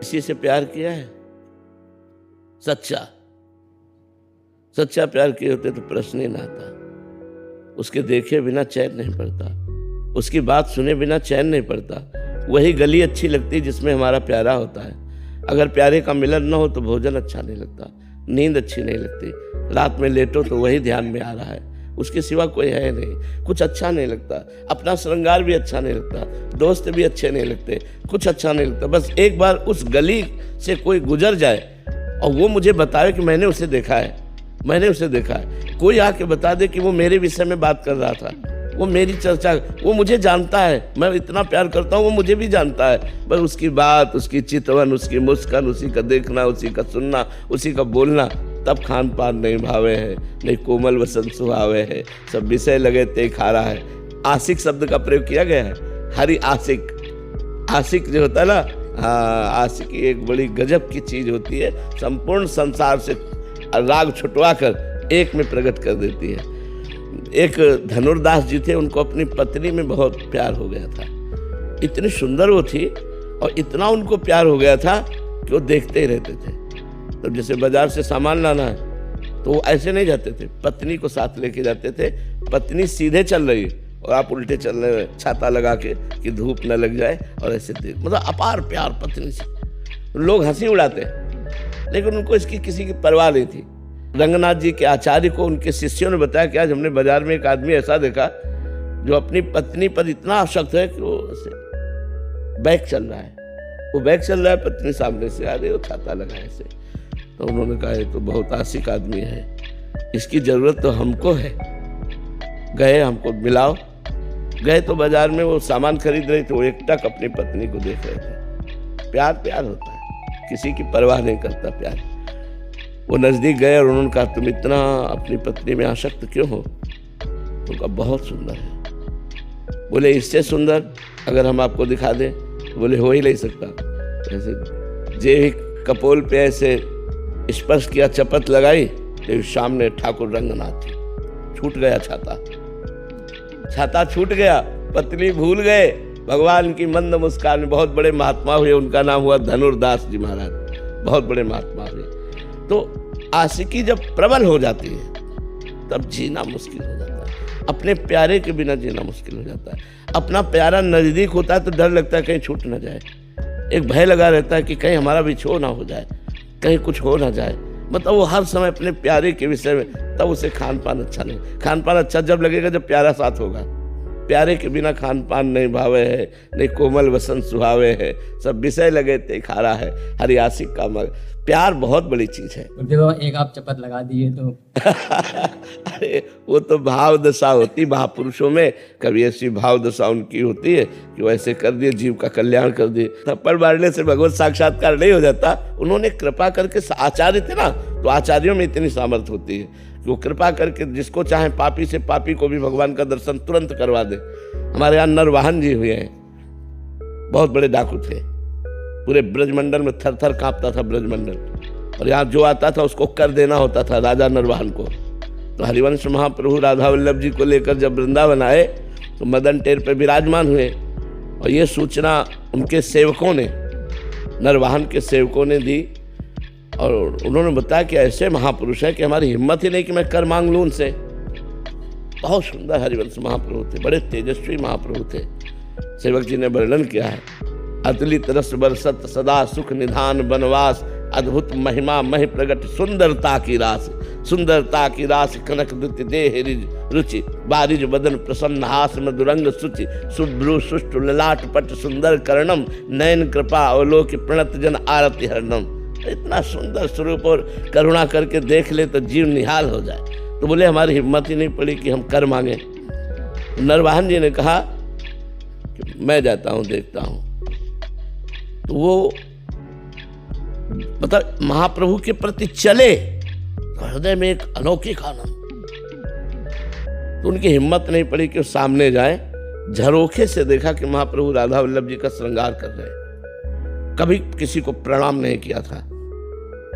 किसी से प्यार किया है? सच्चा प्यार किए होते तो प्रश्न ही ना आता। उसके देखे बिना चैन नहीं पड़ता, उसकी बात सुने बिना चैन नहीं पड़ता। वही गली अच्छी लगती जिसमें हमारा प्यारा होता है। अगर प्यारे का मिलन न हो तो भोजन अच्छा नहीं लगता, नींद अच्छी नहीं लगती, रात में लेटो तो वही ध्यान में आ रहा है, उसके सिवा कोई है नहीं, कुछ अच्छा नहीं लगता। अपना श्रृंगार भी अच्छा नहीं लगता, दोस्त भी अच्छे नहीं लगते, कुछ अच्छा नहीं लगता। बस एक बार उस गली से कोई गुजर जाए और वो मुझे बताए कि मैंने उसे देखा है। कोई आके बता दे कि वो मेरे विषय में बात कर रहा था, वो मेरी चर्चा, वो मुझे जानता है, मैं इतना प्यार करता हूँ, वो मुझे भी जानता है। बस उसकी बात, उसकी चितवन, उसकी मुस्कान, उसी का देखना, उसी का सुनना, उसी का बोलना, तब खान पान नहीं भावे है, नहीं कोमल वसंत सुहावे है, सब विषय लगे ते खारा है। आशिक शब्द का प्रयोग किया गया है। हरि आशिक जो होता है ना, हाँ, आशिकी एक बड़ी गजब की चीज होती है, संपूर्ण संसार से राग छुटवा कर एक में प्रकट कर देती है। एक धनुर्दास जी थे, उनको अपनी पत्नी में बहुत प्यार हो गया था। इतनी सुंदर वो थी और इतना उनको प्यार हो गया था कि वो देखते ही रहते थे। तो जैसे बाजार से सामान लाना है तो वो ऐसे नहीं जाते थे, पत्नी को साथ लेके जाते थे। पत्नी सीधे चल रही और आप उल्टे चल रहे, छाता लगा के कि धूप न लग जाए, और ऐसे मतलब अपार प्यार पत्नी से। लोग हंसी उड़ाते लेकिन उनको इसकी किसी की परवाह नहीं थी। रंगनाथ जी के आचार्य को उनके शिष्यों ने बताया कि आज हमने बाजार में एक आदमी ऐसा देखा जो अपनी पत्नी पर इतना आसक्त है कि वो बैग चल रहा है, पत्नी सामने से आ रही है, वो छाता लगा ऐसे। तो उन्होंने कहा ये तो बहुत आशिक आदमी है, इसकी जरूरत तो हमको है। गए, हमको मिलाओ। गए तो बाजार में वो सामान खरीद रहे थे, वो एकटक अपनी पत्नी को देख रहे थे। प्यार होता है, किसी की परवाह नहीं करता प्यार। वो नजदीक गए और उन्होंने कहा तुम इतना अपनी पत्नी में आसक्त क्यों हो? तो कहा बहुत सुंदर है। बोले इससे सुंदर अगर हम आपको दिखा दें? बोले हो ही नहीं सकता। ऐसे जे कपोल पे ऐसे स्पर्श किया, चपत लगाई, तो सामने ठाकुर रंगनाथ। छूट गया छाता छूट गया, पत्नी भूल गए। भगवान की मंद मुस्कान में बहुत बड़े महात्मा हुए, उनका नाम हुआ धनुर्दास जी महाराज, बहुत बड़े महात्मा हुए। तो आशिकी जब प्रबल हो जाती है तब जीना मुश्किल हो जाता है, अपने प्यारे के बिना जीना मुश्किल हो जाता है। अपना प्यारा नजदीक होता है तो डर लगता है कहीं छूट ना जाए, एक भय लगा रहता है कि कहीं हमारा बिछोह ना हो जाए, कहीं कुछ हो ना जाए। मतलब वो हर समय अपने प्यारे के विषय में, तब उसे खान पान अच्छा नहीं। खान पान अच्छा जब लगेगा जब प्यारा साथ होगा। प्यारे के बिना खान पान नहीं भावे है, नहीं कोमल वसंत सुहावे है, सब विषय लगे ते खारा है। हरि आशिक का मग प्यार बहुत बड़ी चीज है। देखो एक आप चपत लगा दिए तो अरे वो तो भाव दशा होती महापुरुषों में, कभी ऐसी भाव दशा उनकी होती है कि वो ऐसे कर दिए, जीव का कल्याण कर दिए। थप्पड़ मारने से भगवत साक्षात्कार नहीं हो जाता। उन्होंने कृपा करके, आचार्य थे ना, तो आचार्यों में इतनी सामर्थ्य होती है कि वो कृपा करके जिसको चाहे पापी से पापी को भी भगवान का दर्शन तुरंत करवा दे। हमारे यहाँ नरवाहन जी हुए हैं, बहुत बड़े डाकू थे, पूरे ब्रजमंडल में थर थर कांपता था ब्रजमंडल, और यहाँ जो आता था उसको कर देना होता था राजा नरवाहन को। तो हरिवंश महाप्रभु राधा वल्लभ जी को लेकर जब वृंदावन आए तो मदन टेर पे विराजमान हुए, और ये सूचना उनके सेवकों ने, नरवाहन के सेवकों ने दी, और उन्होंने बताया कि ऐसे महापुरुष है कि हमारी हिम्मत ही नहीं कि मैं कर मांग लूँ उनसे। बहुत सुंदर हरिवंश महाप्रभु थे, बड़े तेजस्वी महाप्रभु थे। सेवक जी ने वर्णन किया है, अतुलित रस बरसत सदा सुख निधान बनवास, अद्भुत महिमा महि प्रगट सुंदरता की रास कनक दुति देह रुचि, बारिज बदन प्रसन्न हास मधुरंग सुचि, शुभ्रु सुष्टु ललाट पट सुंदर कर्णम, नयन कृपा अवलोक प्रणत जन आरति हरणम। इतना सुंदर स्वरूप और करुणा करके देख ले तो जीव निहाल हो जाए। तो बोले हमारी हिम्मत ही नहीं पड़ी कि हम कर मांगे। नरवाहन जी ने कहा कि मैं जाता हूँ, देखता हूँ। तो वो मतलब महाप्रभु के प्रति चले तो हृदय में एक अलौकिक आनंद। तो उनकी हिम्मत नहीं पड़ी कि वो सामने जाए। झरोखे से देखा कि महाप्रभु राधा वल्लभ जी का श्रृंगार कर रहे हैं। कभी किसी को प्रणाम नहीं किया था,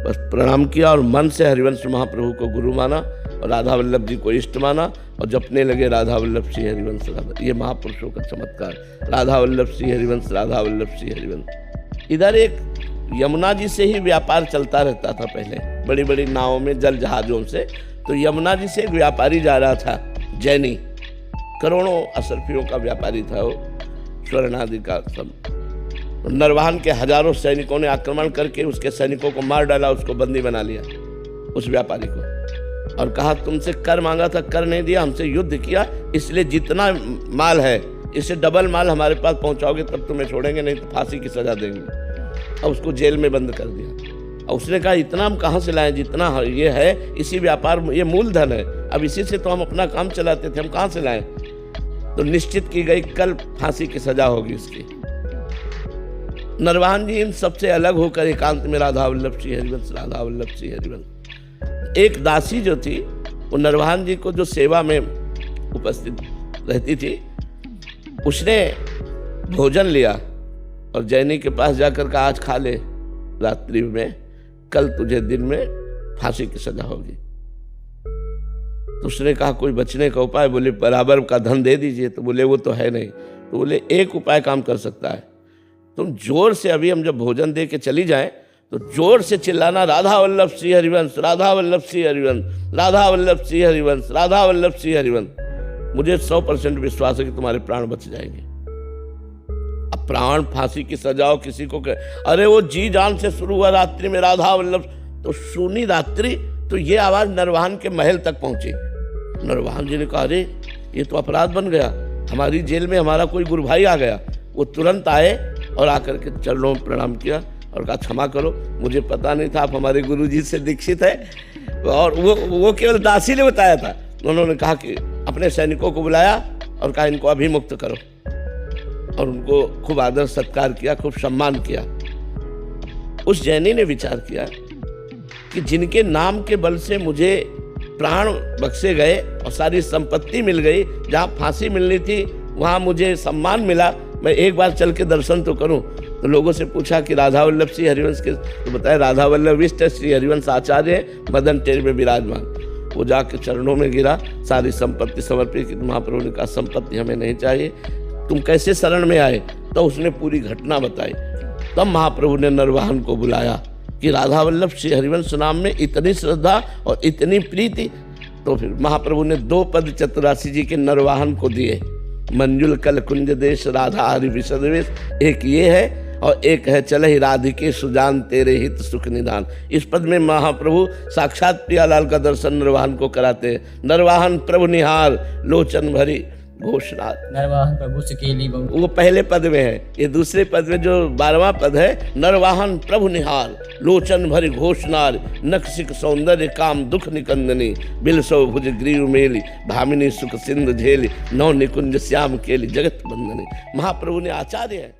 बस प्रणाम किया और मन से हरिवंश महाप्रभु को गुरु माना और राधा वल्लभ जी को इष्ट माना, और जपने लगे राधा वल्लभ श्री हरिवंश राधा। ये महापुरुषों का चमत्कार, राधा वल्लभ श्री हरिवंश, राधा वल्लभ श्री हरिवंश। इधर एक यमुना जी से ही व्यापार चलता रहता था पहले, बड़ी बड़ी नावों में, जल जहाजों से। तो यमुना जी से एक व्यापारी जा रहा था, जैनी, करोड़ों असरफियों का व्यापारी था वो, स्वर्ण आदि का सब। नरवाहन के हजारों सैनिकों ने आक्रमण करके उसके सैनिकों को मार डाला, उसको बंदी बना लिया, उस व्यापारी को, और कहा तुमसे कर मांगा था, कर नहीं दिया, हमसे युद्ध किया, इसलिए जितना माल है इससे डबल माल हमारे पास पहुंचाओगे तब तुम्हें छोड़ेंगे, नहीं तो फांसी की सजा देंगे। और उसको जेल में बंद कर दिया। और उसने कहा इतना हम कहाँ से लाएं, जितना ये है इसी व्यापार, ये मूलधन है, अब इसी से तो हम अपना काम चलाते थे, हम कहाँ से लाएं। तो निश्चित की गई कल फांसी की सजा होगी उसकी। नरवाहन जी इन सबसे अलग होकर एकांत में राधा वल्लभ श्री हरिवंश, राधा वल्लभ श्री हरिवंश। एक दासी जो थी वो नरवाहन जी को जो सेवा में उपस्थित रहती थी, उसने भोजन लिया और जैनी के पास जाकर कहा आज खा ले रात्रि में, कल तुझे दिन में फांसी की सजा होगी। तो उसने कहा कोई बचने का उपाय? बोले बराबर का धन दे दीजिए। तो बोले वो तो है नहीं। तो बोले एक उपाय काम कर सकता है, तुम जोर से अभी हम जब भोजन दे के चली जाएं तो जोर से चिल्लाना राधा वल्लभ श्री हरिवंश, राधा वल्लभ श्री हरिवंश, राधा वल्लभ श्री हरिवंश, राधा वल्लभ श्री हरिवंश। मुझे 100% विश्वास है कि तुम्हारे प्राण बच जाएंगे। अब प्राण फांसी की सजा हो किसी को अरे वो जी जान से शुरू हुआ रात्रि में राधा वल्लभ, तो सुनी रात्रि तो ये आवाज नरवाहन के महल तक पहुंची। नरवाहन जी ने कहा अरे ये तो अपराध बन गया, हमारी जेल में हमारा कोई गुरु भाई आ गया। वो तुरंत आए और आकर के चरणों में प्रणाम किया और कहा क्षमा करो, मुझे पता नहीं था आप हमारे गुरु जी से दीक्षित है। और वो केवल दासी ने बताया था। उन्होंने कहा कि अपने सैनिकों को बुलाया और कहा इनको अभी मुक्त करो, और उनको खूब आदर सत्कार किया, खूब सम्मान किया। उस जैनी ने विचार किया कि जिनके नाम के बल से मुझे प्राण बख्शे गए और सारी संपत्ति मिल गई, जहाँ फांसी मिलनी थी वहाँ मुझे सम्मान मिला, मैं एक बार चल के दर्शन तो करूं। तो लोगों से पूछा कि राधा वल्लभ श्री हरिवंश के, तो बताया राधा वल्लभ इष्ट श्री हरिवंश आचार्य मदन टेर में विराजमान। वो जाके चरणों में गिरा, सारी संपत्ति समर्पित की। महाप्रभु ने कहा संपत्ति हमें नहीं चाहिए, तुम कैसे शरण में आए? तो उसने पूरी घटना बताई। तब महाप्रभु ने नरवाहन को बुलाया कि राधा वल्लभ श्री हरिवंश नाम में इतनी श्रद्धा और इतनी प्रीति। तो फिर महाप्रभु ने 2 पद चतुरासी जी के नरवाहन को दिए, मंजुल कल कुंज देश राधा हरि विशदेश। एक ये है और एक है चलहि राधिके सुजान तेरे हित सुख निदान। इस पद में महाप्रभु साक्षात प्रियालाल का दर्शन नरवाहन को कराते हैं। नरवाहन प्रभु निहार लोचन भरी घोषणार, नरवाहन प्रभु सकेली बहु। वो पहले पद में है। ये दूसरे पद में जो 12वां पद है, नरवाहन प्रभु निहार लोचन भरी घोषणार, नक्सिक सौंदर्य काम दुख निकंदनी, बिलसो भुज ग्रीव मेली, भामिनी सुख सिंधु झेली, नौ निकुंज श्याम केली जगत बंदनी। महाप्रभु ने आचार्य है।